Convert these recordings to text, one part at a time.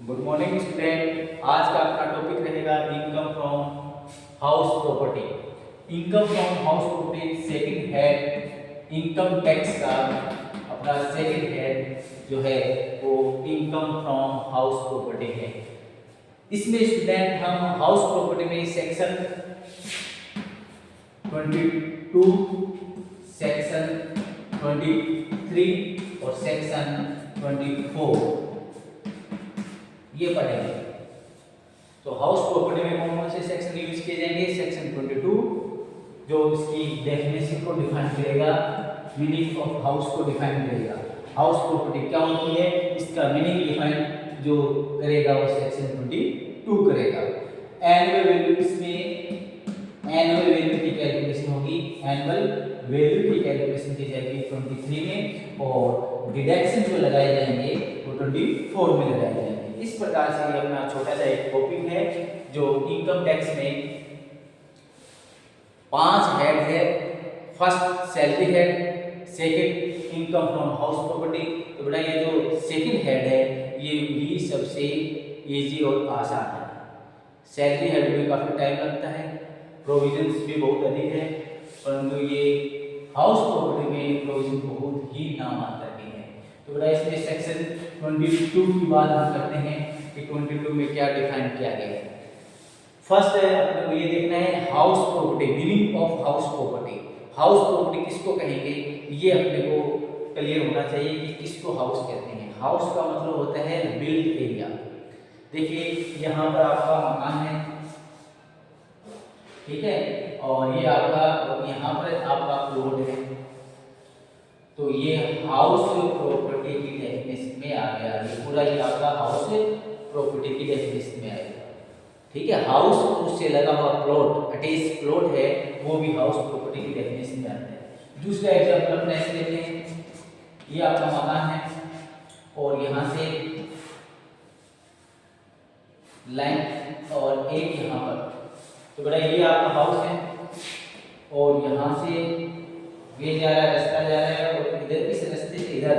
Good morning student. आज का अपना टॉपिक रहेगा income from house property. Income from house property second head income tax का अपना सेकंड हेड जो है वो इनकम फ्रॉम हाउस प्रॉपर्टी है। इसमें स्टूडेंट हम हाउस प्रॉपर्टी में सेक्शन 22, सेक्शन 23 और सेक्शन 24 ये पढ़ेंगे। तो हाउस प्रॉपर्टी में कौन कौन से सेक्शन यूज किए जाएंगे? सेक्शन 22 जो इसकी डेफिनेशन को डिफाइन करेगा, मीनिंग ऑफ हाउस को डिफाइन करेगा। हाउस प्रॉपर्टी क्या होती है इसका मीनिंग डिफाइन जो करेगा वो सेक्शन 22 करेगा। एनुअल वैल्यू, इसमें एनुअल वैल्यू की कैलकुलेशन होगी। एनुअल वैल्यू की कैलकुलेशन की जाएगी 23 में और डिडक्शन जो लगाए जाएंगे वो 24 में लगाए जाएंगे। इस प्रकार से ये अपना छोटा सा एक टॉपिक है जो इनकम टैक्स में 5 हेड है। First salary head, second income from house property. तो बेटा ये जो सेकंड हेड है ये भी सबसे इजी और आसान है। सैलरी हेड में काफी टाइम लगता है, प्रोविजंस भी बहुत अधिक है, परंतु ये हाउस प्रॉपर्टी में प्रोविजन बहुत ही नामात्र के हैं। तो बेटा इसमें सेक्शन 22 की बात हम करते हैं कि 22 में क्या डिफाइन किया गया है। फर्स्ट है अपने को ये देखना है house property, meaning of house property. House property किसको कहेंगे ये अपने को क्लियर होना चाहिए कि किसको हाउस कहते हैं। हाउस का मतलब होता है बिल्ड एरिया। देखिए यहाँ पर आपका मकान है, ठीक है, और ये आपका यहाँ पर आपका प्लॉट है। तो ये हाउस प्रॉपर्टी की डेफिनेशन में आ गया। ये पूरा ये आपका हाउस प्रॉपर्टी की डेफिनेशन में आएगा, ठीक है। हाउस उससे लगा हुआ प्लॉट, अटैच प्लॉट है, वो भी हाउस प्रॉपर्टी की डेफिनेशन में आता है। दूसरा एग्जांपल अपने ऐसे लेते हैं, ये आपका मकान है और यहाँ से लाइन और एक यहाँ पर, तो बेटा ये आपका हाउस है और यहाँ से ये जा रहा है, रास्ता जा रहा है और इधर इस रास्ते से इधर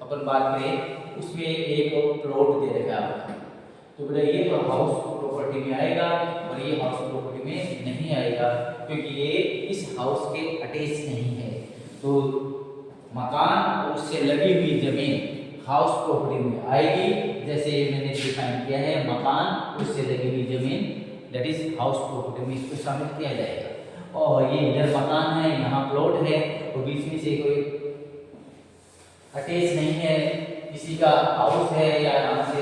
अपन बात करें उसमें एक प्लॉट दे रखा है आपका। तो बेटा ये तो हाउस प्रॉपर्टी में आएगा और ये हाउस प्रॉपर्टी में नहीं आएगा क्योंकि ये इस हाउस के अटैच नहीं है। तो मकान और उससे लगी हुई जमीन हाउस प्रॉपर्टी में आएगी। जैसे मैंने डिफाइन किया है, मकान उससे लगी हुई जमीन दैट इज हाउस प्रॉपर्टी में इसको शामिल किया जाएगा। और ये इधर मकान है, यहाँ प्लॉट है और बीच में से कोई अटैच नहीं है, किसी का हाउस है या यहाँ से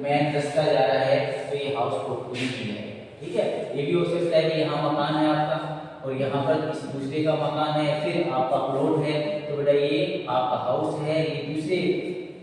मेन रास्ता जा रहा है, तो ये हाउस प्रॉपर्टी नहीं है, ठीक है। ये भी हो सकता है कि यहाँ मकान है आपका और यहाँ पर किसी दूसरे का मकान है, फिर आपका प्लॉट है, तो बेटा ये आपका हाउस है, ये दूसरे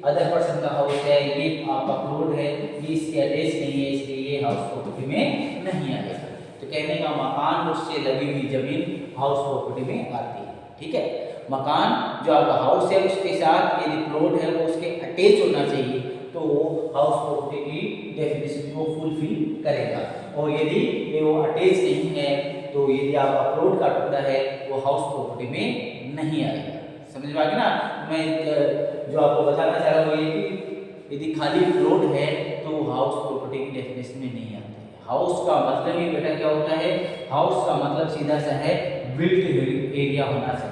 अदर पर्सन का हाउस है, ये आपका प्लॉट है, ये इसके अटैच नहीं है, इसलिए ये हाउस प्रॉपर्टी में नहीं आएगा। तो कहने का मकान उससे लगी हुई जमीन हाउस प्रॉपर्टी में आती है, ठीक है। मकान जो आपका हाउस है उसके साथ यदि प्लॉट है वो उसके अटैच होना चाहिए तो वो हाउस प्रॉपर्टी की डेफिनेशन को फुलफिल करेगा। और यदि वो अटैच नहीं है तो यदि आपका प्लॉट का टुकड़ा है वो हाउस प्रॉपर्टी में नहीं आएगा। समझ में आ गया ना? मैं जो आपको बताना चाह रहा हूँ ये कि यदि खाली प्लॉट है तो हाउस प्रॉपर्टी की डेफिनेशन में नहीं आता है। हाउस का मतलब ही बेटा क्या होता है? हाउस का मतलब सीधा सा है बिल्ट एरिया होना चाहिए,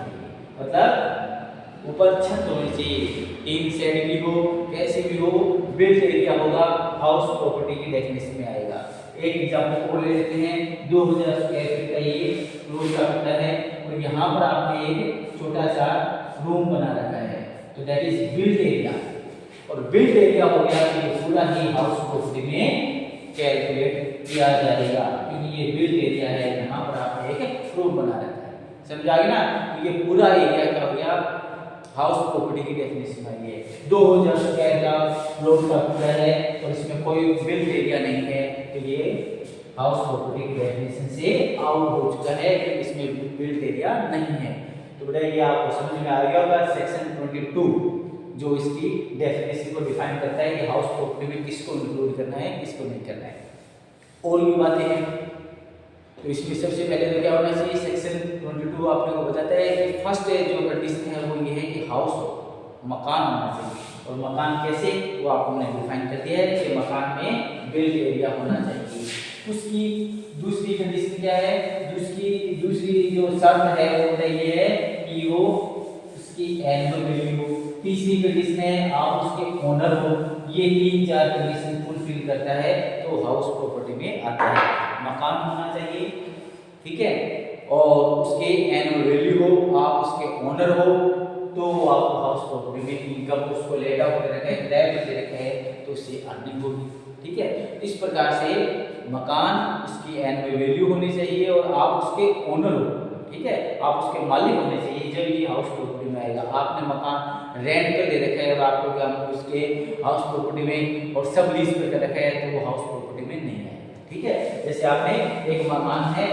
मतलब ऊपर छत होनी चाहिए, टीन शेड भी हो, कैसे भी हो, बिल्ट एरिया होगा, हाउस प्रॉपर्टी की डेफिनेशन में आएगा। एक एग्जांपल और ले लेते हैं। 2000 स्क्वायर फीट का ये फ्लोर का टुकड़ा है और यहाँ पर आपने एक छोटा सा रूम बना रखा है, तो दैट इज बिल्ट एरिया। और बिल्ट एरिया हो गया तो ये पूरा ही हाउस प्रॉपर्टी में कैलकुलेट किया जाएगा क्योंकि ये बिल्ट एरिया है, यहाँ पर आपने एक रूम बना रखा है। समझा गया ना? तो ये पूरा एरिया क्या हो गया? हाउस प्रॉपर्टी की डेफिनेशन आई है। 2000 स्क्वायर का फ्लोर का टुकड़ा है और इसमें कोई बिल्ट एरिया नहीं है, तो ये हाउस प्रॉपर्टी की डेफिनेशन से आउट हो चुका है कि इसमें बिल्ट एरिया नहीं है। तो बेटा ये आपको समझ में आ गया होगा। सेक्शन 22 जो इसकी डेफिनेशन को डिफाइन करता है कि हाउस प्रॉपर्टी में किसको इंक्लूड करना है, किसको नहीं करना है। और भी बातें हैं, तो इसमें सबसे पहले तो क्या होना चाहिए? सेक्शन 22 आपने को बताता है कि फर्स्ट जो कंडीशन है वो ये है कि हाउस हो, मकान होना चाहिए। और मकान कैसे, वो आपको मैंने डिफाइन कर दिया है कि मकान में बिल्ट एरिया होना चाहिए। उसकी दूसरी कंडीशन क्या है, दूसरी जो शर्त है वो ये है कि वो उसकी एनुअल वैल्यू हो। तीसरी कंडीशन है आप उसके ओनर हो। ये 3-4 कंडीशन फुलफिल करता है तो हाउस प्रॉपर्टी में आता है। मकान होना चाहिए, ठीक है, और उसके एनुअल वैल्यू हो, आप उसके ओनर हो, तो आपको हाउस प्रॉपर्टी में इनकम उसको लेट आउट कर रखा है, किराए पर दे रखा है, तो उससे अर्निंग होगी, ठीक है। इस प्रकार से मकान उसकी एनुअल वैल्यू होनी चाहिए और आप उसके ओनर हो, ठीक है, आप उसके मालिक होने चाहिए, जब ये हाउस प्रॉपर्टी में आएगा। आपने मकान रेंट पे दे रखा है और आपको क्या उसके हाउस प्रॉपर्टी में और सब लीज पे कर रखा है तो वो हाउस प्रॉपर्टी में नहीं आएगा, ठीक है। जैसे आपने एक मकान है,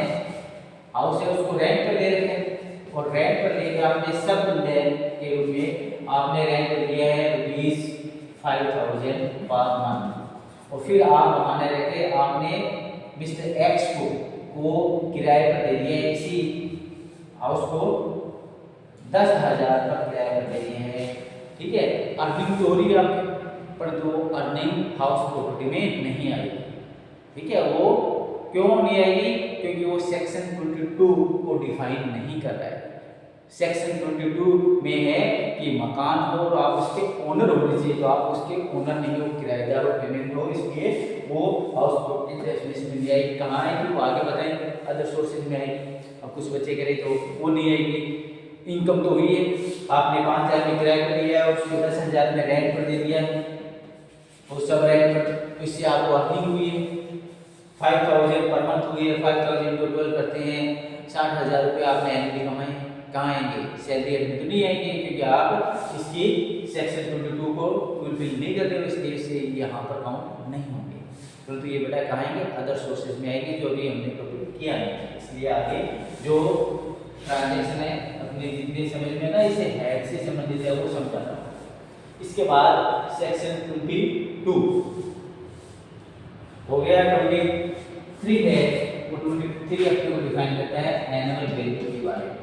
हाउस है, उसको रेंट पे दे रखे हैं और रेंट पर लेके आपने सब के रूप में आपने रेंट लिया है ₹5000 पर मंथ, और फिर आप मकान रहते आपने मिस्टर एक्स को किराए पर दे दिया है, इसी हाउस को 10,000 पर किराए पर दे दिए हैं, ठीक है। अर्निंग तो हो रही है आपकी, पर तो अर्निंग हाउस प्रॉपर्टी में नहीं आएगी, ठीक है। वो क्यों नहीं आएगी, क्योंकि वो सेक्शन 22 को डिफाइन नहीं कर रहा है। सेक्शन 22 में है कि मकान हो और आप उसके ओनर होने चाहिए, तो आप उसके ओनर नहीं हो, किराएदार हो, पेमेंट हो, इसलिए वो हाउस प्रॉपर्टी डेफिनेशन में नहीं आएगी। कहाँ आएगी वो आगे बताएंगे, अदर सोर्सेज में आएगी। अब कुछ बच्चे करें तो वो नहीं आएगी। इनकम तो हुई है, आपने 5,000 में किराया कर लिया और उसको 10,000 में रेंट पर दे दिया, वो सब रेंट पर, तो इससे आपको अर्निंग हुई है, 5,000 पर मंथ हुई है। 5,000 को 12 करते हैं, 60,000 रुपये आपने एनुअली कमाए। कहाँ आएंगे, सैलरी एडमिट तो नहीं आएंगे, क्योंकि आप इसकी सेक्शन 22 को फुलफिल नहीं करते हो, इसलिए इसे यहाँ पर काउंट नहीं होंगे। तो ये बेटा कहाँ आएंगे, अदर सोर्सेज में आएंगे, जो अभी हमने टॉपिक किया है। इसलिए आगे जो ट्रांजेक्शन है अपने जितने समझ में ना, इसे हेड से संबंधित है वो समझा रहा हूँ। इसके बाद सेक्शन 22 हो गया। 23 है, वो 23 अपने को डिफाइन करता है एनुअल वैल्यू के बारे में।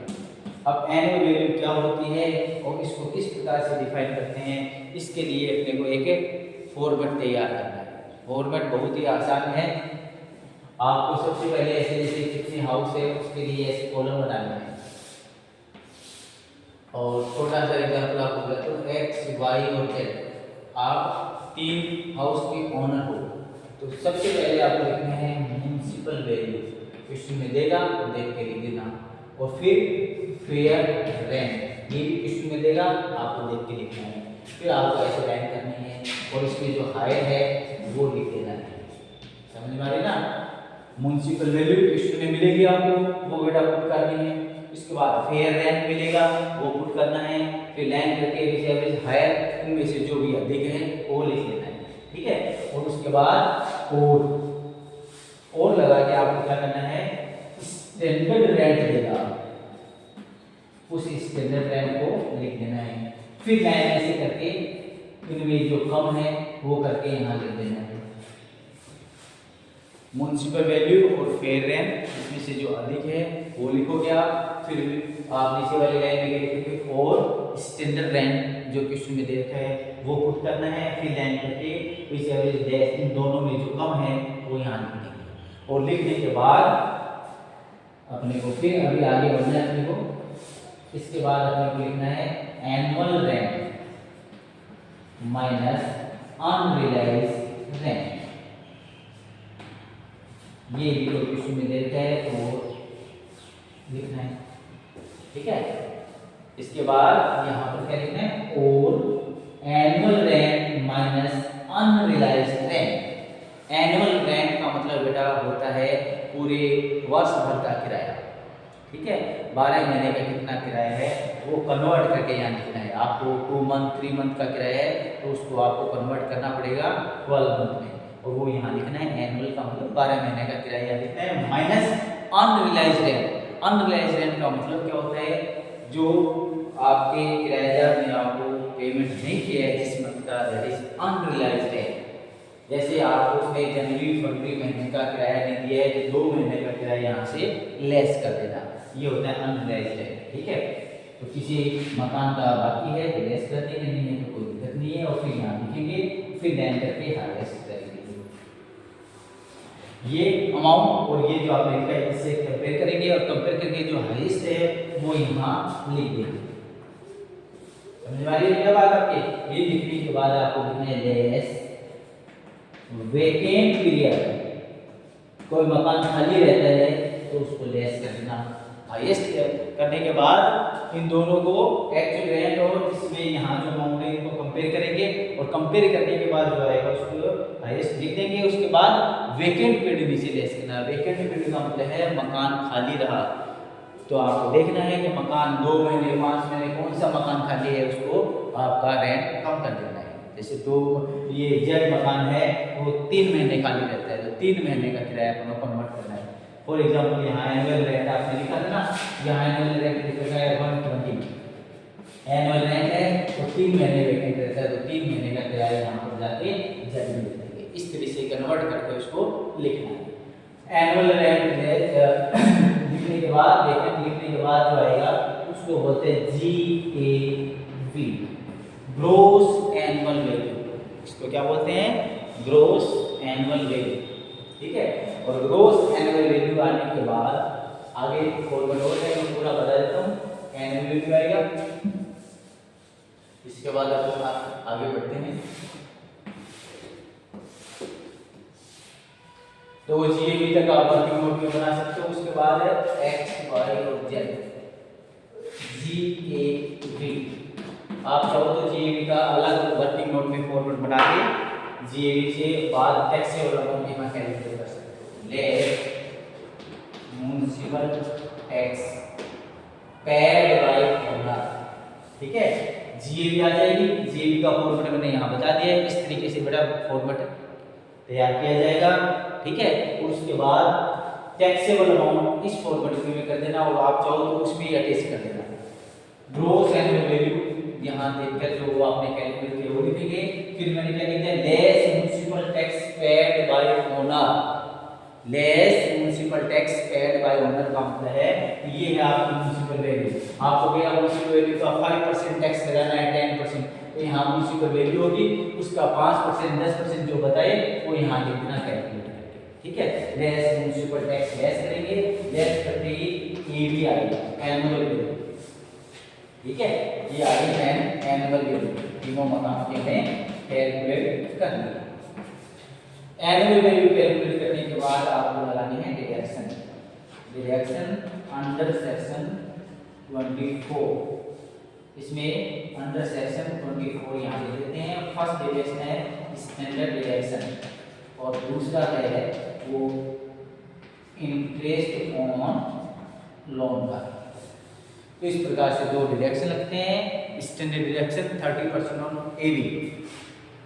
अब एनुअल वैल्यू क्या होती है और इसको किस प्रकार से डिफाइन करते हैं, इसके लिए अपने को एक फॉर्मेट तैयार करना है। फॉर्मेट बहुत ही आसान है। आपको सबसे पहले ऐसे जैसे कितने हाउस है उसके लिए ऐसे कॉलम बनाना है, और छोटा सा एग्जांपल आपको बताता हूँ, एक्स, वाई और जेड, आप 3 हाउस के ओनर हो, तो सबसे पहले आपको लिखना है म्युनिसिपल वैल्यू, क्वेश्चन में देगा तो देख के लिख देना, और फिर फेयर रेंट, ये भी क्वेश्चन में देगा आपको देख के लिखना है। फिर आपको ऐसे रैंक करनी है और इसमें जो हायर है वो लिख देना है। समझ में आ रही ना, म्युनिसिपल वैल्यू क्वेश्चन में मिलेगी आपको, वो बेटा पुट करनी है। इसके बाद फेयर रेंट मिलेगा, वो पुट करना है। फिर लाइन करके एवरेज हायर, इनमें से जो भी अधिक है वो लिख लेना है, ठीक है। और उसके बाद और लगा के आपको क्या करना है, स्टैंडर्ड रेंट देगा, उस स्टैंडर्ड रेंट को लिख देना है। फिर लाइन ऐसे करके इनमें जो कम है वो करके यहाँ लिख देना है। म्युनिसिपल वैल्यू और फेयर रेंट, इसमें से जो अधिक है वो लिखोगे आप। फिर आप नीचे वाली लाइन में लिखोगे और स्टैंडर्ड रेंट जो क्वेश्चन में दे रखा है वो पुट करना है। फिर लाइन करके इस एवरेज डैश, इन दोनों में जो कम है वो यहाँ लिख देंगे। और लिखने के बाद अपने को फिर अभी आगे बढ़ना है अपने को। इसके बाद अपने को लिखना है annual rent minus unrealised rent, ये भी क्वेश्चन में दे रखा है तो लिखना है, ठीक है। इसके बाद यहाँ पर क्या लिखना है, और annual rent minus unrealised rent. Annual rent का मतलब बेटा होता है पूरे वर्ष भर का किराया, ठीक है। 12 महीने का कितना किराया है वो कन्वर्ट करके यहाँ लिखना है। आपको 2 मंथ 3 मंथ का किराया है तो उसको आपको कन्वर्ट करना पड़ेगा 12 मंथ में, और वो यहाँ लिखना है एनुअल का मतलब 12 महीने का किराया लिखना है, minus unrealised rent. Unrealised rent का मतलब क्या होता है, जो आपके किराएदार ने आपको पेमेंट नहीं किया है जिस मंथ का, दैट इज अनरियलाइज्ड रेंट। जैसे आपको उसने जनवरी फरवरी महीने का किराया नहीं दिया है तो 2 महीने का किराया यहाँ से लेस कर देना, ये होता है अनरियलाइज्ड रेंट, ठीक है। तो किसी मकान का बाकी है तो लेस कर देंगे, नहीं है तो कोई दिक्कत नहीं। रखनी है और फिर यहाँ लिखेंगे, फिर देन करके हाईएस्ट करेंगे। ये अमाउंट और ये जो आपने लिखा है इससे कंपेयर करेंगे और कंपेयर करके जो हाईएस्ट है वो यहाँ लिख देंगे। समझ में आ रही है क्या बात आपके? ये लिखने के बाद आपको लिखना है लेस वेकेंट पीरियड। कोई मकान खाली रहता है तो उसको लेस कर देना। हाईएस्ट करने के बाद इन दोनों को एक्चुअल रेंट और इसमें यहाँ जो अमाउंट है इनको कंपेयर करेंगे और कंपेयर करने के बाद जो आएगा उसको हाईएस्ट लिख देंगे। उसके बाद वेकेंट पीरियड नीचे लेस करना। वेकेंट पीरियड का मतलब है मकान खाली रहा, तो आपको देखना है कि मकान 2 महीने 5 महीने कौन सा मकान खाली है उसको आपका रेंट कम कर देना है। जैसे तो ये जेड मकान है वो 3 महीने खाली रहता है तो 3 महीने का किराया अपना कन्वर्ट करना है। फॉर एग्जांपल यहाँ एनुअल रेंट आपने लिखा था ना, यहाँ एनुअल रेंट लिखा है 120 एनुअल रेंट है तो 3 महीने वेकेंट रहता है तो 3 महीने का किराया यहाँ पर जाके जेड में दे देंगे। इस तरह से कन्वर्ट करके उसको लिखना है। एनुअल रेंट लिखने के बाद वेकेंट लिखने के बाद जो आएगा उसको बोलते हैं GAV ग्रोस एनुअल वैल्यू। इसको क्या बोलते हैं? Gross annual value. ठीक है, और ग्रोस एनुअल वैल्यू आने के बाद आगे फॉर्मूला और है मैं पूरा बता देता हूँ। एनुअल वैल्यू आएगा, इसके बाद आप आगे बढ़ते हैं तो GAV तक आप वर्किंग नोट में बना सकते हो। उसके बाद है X Y और Z GAV। आप चाहो तो GAV का अलग वर्किंग नोट में फॉर्मेट बना के GAV से बाद टैक्सेबल अमाउंट यहाँ कैलकुलेट कर सकते हो। Less municipal tax paid by owner. ठीक है, GAV आ जाएगी। GAV का फॉर्मेट मैंने यहाँ बता दिया है, इस तरीके से बड़ा फॉर्मेट तैयार किया जाएगा। ठीक है, उसके बाद टैक्सेबल अमाउंट इस फॉर्मेट में कर देना और आप चाहो तो उसमें अटैच कर देना। ग्रोस एनुअल वैल्यू यहाँ देखकर जो आपने कैलकुलेट किया वो लिखेंगे। फिर मैंने क्या लिखा है? Less municipal tax paid by owner. Less municipal tax paid by owner का मतलब है ये है आपकी म्युनिसिपल वैल्यू। आपको क्या म्युनिसिपल वैल्यू का 5% टैक्स लगाना है 10%, तो यहाँ म्युनिसिपल वैल्यू होगी उसका 5% 10% जो बताए वो यहाँ लिख देना कैलकुलेट करके। ठीक है, लेस म्युनिसिपल टैक्स लेस करेंगे, लेस करते ही EV आएगा एनुअल वैल्यू। ठीक है, ये आगे एनुअल वैल्यू तीनों मकान के में कैलकुलेट कर लिया। एनुअल वैल्यू कैलकुलेट करने के बाद आपको लगानी है डिडक्शन। Deduction under section 24। इसमें अंडर सेक्शन 24 यहाँ लिख देते हैं। फर्स्ट डिडक्शन है स्टैंडर्ड डिडक्शन और दूसरा है वो इंटरेस्ट ऑन लोन का। तो इस प्रकार से दो डिडक्शन लगते हैं। Standard deduction 30% on AV।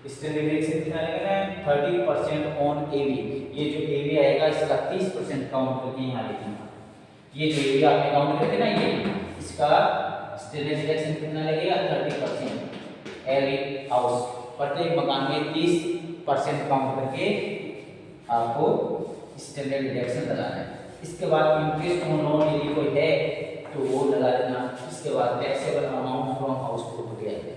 Standard deduction कितना लगेगा? 30% ऑन AV। ये जो AV आएगा इसका 30% काउंट करके यहाँ लिखना। ये जो AV आपने काउंट करके ना ये इसका स्टैंडर्ड डिडक्शन कितना लगेगा? 30%। एवरी हाउस प्रत्येक मकान में 30% काउंट करके आपको स्टैंडर्ड डिडक्शन लगाना है। इसके बाद इंटरेस्ट ऑन लोन यदि कोई है तो वो लगा देना। इसके बाद taxable amount from house property आएगा।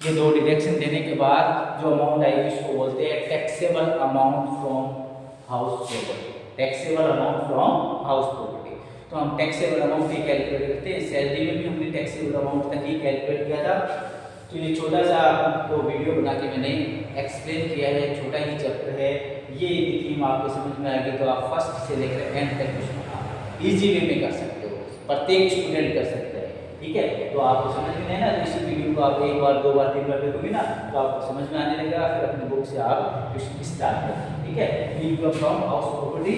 ये दो डिडक्शन देने के बाद जो अमाउंट आएगी इसको बोलते हैं taxable amount from house property. Taxable amount from house property. तो हम टैक्सेबल अमाउंट ही कैलकुलेट करते हैं। सैलरी में भी हमने टैक्सेबल अमाउंट तक ही कैलकुलेट किया था। तो ये छोटा सा आपको वीडियो बना के मैंने एक्सप्लेन किया है, छोटा ही चैप्टर है। ये थीम आपको समझ में आएगी तो आप फर्स्ट से लेकर एंड तक इसको ईजी वे में कर सकते हो, प्रत्येक स्टूडेंट कर सकते हैं। ठीक है, तो आपको समझ में नहीं ना तो इसी वीडियो को आप 1 बार 2 बार 3 बार देखोगे ना तो आपको समझ में आने लगेगा। फिर अपनी बुक से आप स्टार्ट करें। ठीक है, income from house property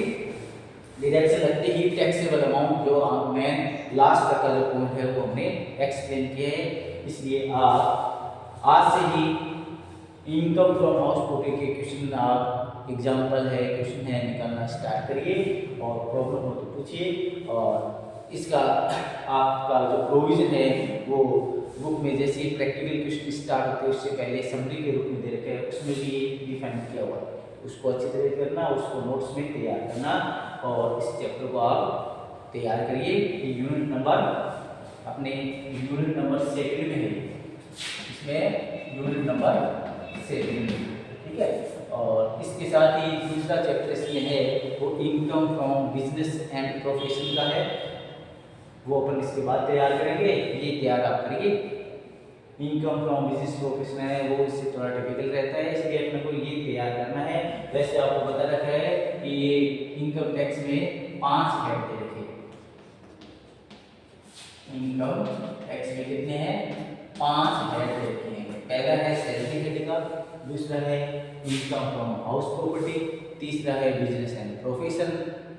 deduction लगते ही टैक्सेबल अमाउंट जो मेन लास्ट तक का जो पॉइंट है वो हमने एक्सप्लेन किया है। इसलिए आप आज से ही इनकम फ्रॉम हाउस प्रॉपर्टी के क्वेश्चन आप एग्जाम्पल है क्वेश्चन है निकालना स्टार्ट करिए और प्रॉब्लम हो तो पूछिए। और इसका आपका जो प्रोविजन है वो बुक में जैसे ही प्रैक्टिकल क्वेश्चन स्टार्ट होते हैं उससे पहले समरी के रूप में दे रखे हैं, उसमें भी डिफाइन किया हुआ है। उसको अच्छी तरह करना, उसको नोट्स में तैयार करना और इस चैप्टर को आप तैयार करिए। ये यूनिट नंबर अपने यूनिट नंबर 2 में है। इसमें यूनिट नंबर 7, ठीक है। और इसके साथ ही दूसरा चैप्टर इसमें है वो income from business and profession का है, वो अपन इसके बाद तैयार करेंगे। ये तैयार आप करेंगे। इनकम फ्रॉम बिजनेस प्रोफेशन है वो इससे थोड़ा टिपिकल रहता है, इसलिए अपने को ये तैयार करना है। वैसे आपको बता रखा है कि ये इनकम टैक्स में 5 हेड दे रखे। इनकम टैक्स में कितने हैं? 5 हेड दे रखे हैं। पहला है सैलरी हेड का, दूसरा है इनकम फ्रॉम हाउस प्रॉपर्टी, तीसरा है बिजनेस एंड प्रोफेशन,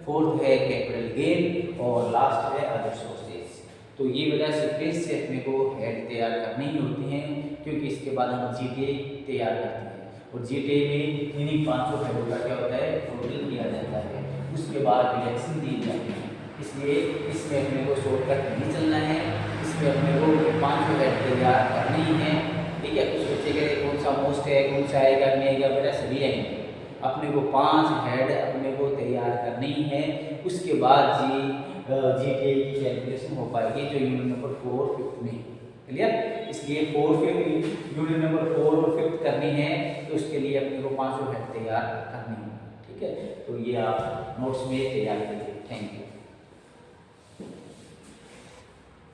फोर्थ है कैपिटल गेन और लास्ट है अदर सोर्सेज। तो ये वजह सीक्वेंस से अपने को हेड तैयार करनी ही होती हैं, क्योंकि इसके बाद हम जीटीए तैयार करते हैं और जीटीए में इन्हीं 500 हेडों का क्या होता है टोटल किया जाता है, उसके बाद रिएक्शन दी जाती है। इसलिए इसमें अपने को शॉर्टकट नहीं चलना है, इसमें अपने को 500 हेड तैयार करने ही है, ठीक है। कुछ बच्चे कह रहे कौन सा मोस्ट है, कौन सा आएगा नहीं आएगा, बेटा सभी आएंगे। अपने को 5 हेड अपने को तैयार करनी है, उसके बाद जीटीए की कैलकुलेशन हो पाएगी जो यूनिट नंबर 4, 5 में। क्लियर? इसलिए 4, 5 यूनिट नंबर 4 और 5 करनी है तो उसके लिए अपने को 500 हेड तैयार करनी है, ठीक है। तो ये आप नोट्स में तैयार करिए। Thank you.